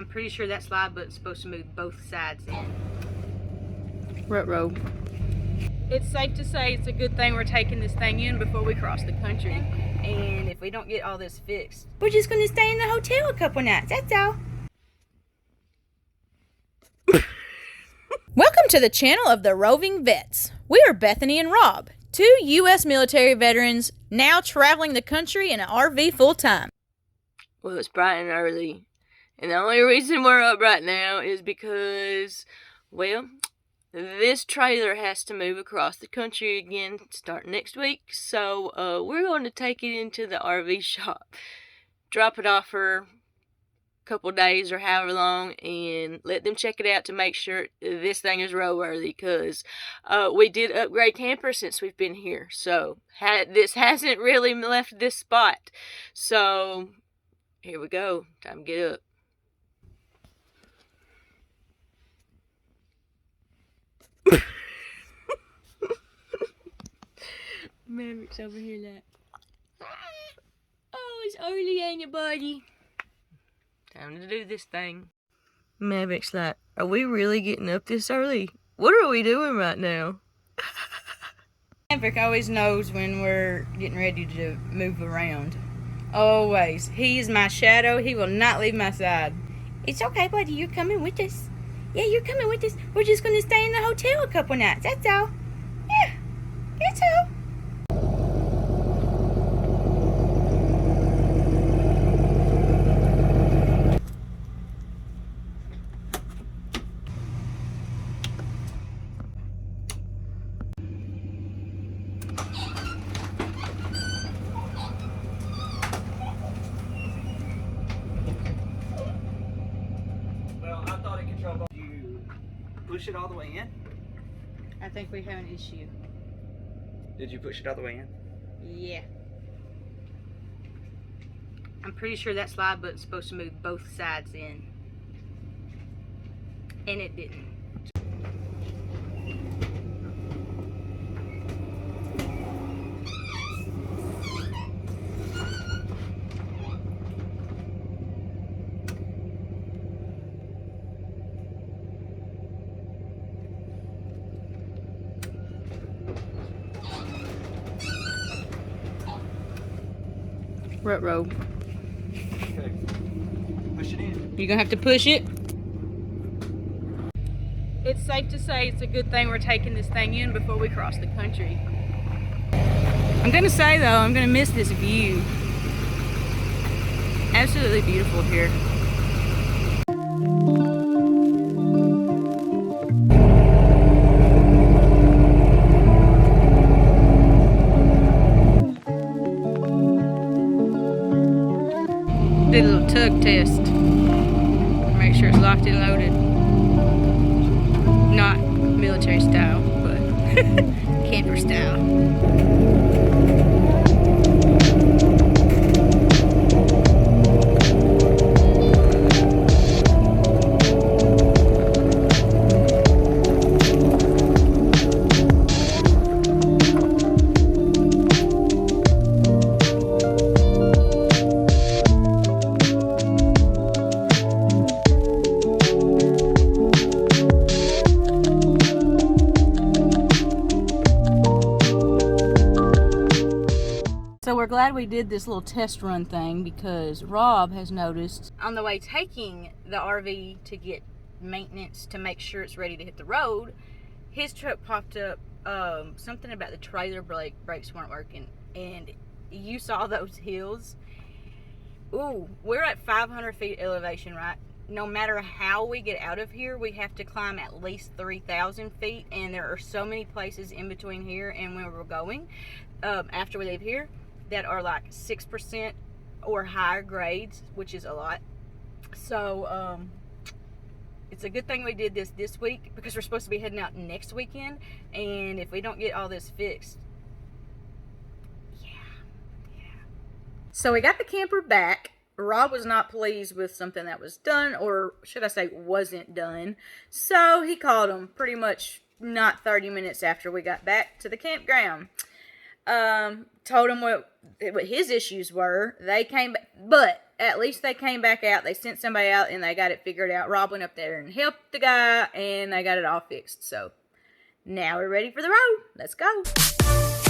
I'm pretty sure that slide button's supposed to move both sides in. Ruh-roh. It's safe to say it's a good thing we're taking this thing in before we cross the country. And if we don't get all this fixed, we're just going to stay in the hotel a couple nights, that's all. Welcome to the channel of the Roving Vets. We are Bethany and Rob, two U.S. military veterans now traveling the country in an RV full-time. Well, it's bright and early, and the only reason we're up right now is because, well, this trailer has to move across the country again starting next week, so we're going to take it into the RV shop, drop it off for a couple days or however long, and let them check it out to make sure this thing is roadworthy, because we did upgrade campers since we've been here, so this hasn't really left this spot. So here we go, time to get up. Maverick's over here like, oh, it's early, ain't it, buddy? Time to do this thing. Maverick's like, are we really getting up this early? What are we doing right now? Maverick always knows when we're getting ready to move around. Always. He is my shadow. He will not leave my side. It's okay, buddy. You're coming with us. Yeah, you're coming with us. We're just going to stay in the hotel a couple nights. That's all. Yeah, that's all. Push it all the way in? I think we have an issue. Did you push it all the way in? Yeah. I'm pretty sure that slide button's supposed to move both sides in. And it didn't. Ruh-roh. Okay. Push it in. You're gonna have to push it. It's safe to say it's a good thing we're taking this thing in before we cross the country. I'm gonna say though, I'm gonna miss this view. Absolutely beautiful here. Did a little tug test. Make sure it's locked and loaded. Not military style, but camper style. So we're glad we did this little test run thing, because Rob has noticed on the way taking the RV to get maintenance to make sure it's ready to hit the road, his truck popped up something about the trailer brakes weren't working, and you saw those hills. Ooh, we're at 500 feet elevation, right? No matter how we get out of here, we have to climb at least 3,000 feet, and there are so many places in between here and where we're going after we leave here that are like 6% or higher grades, which is a lot. So it's a good thing we did this week, because we're supposed to be heading out next weekend, and if we don't get all this fixed, yeah. So we got the camper back. Rob was not pleased with something that was done, or should I say wasn't done, so he called him pretty much not 30 minutes after we got back to the campground. told him what his issues were. They came back, but at least they came back out. They sent somebody out and they got it figured out. Rob went up there and helped the guy, and they got it all fixed. So now we're ready for the road. Let's go.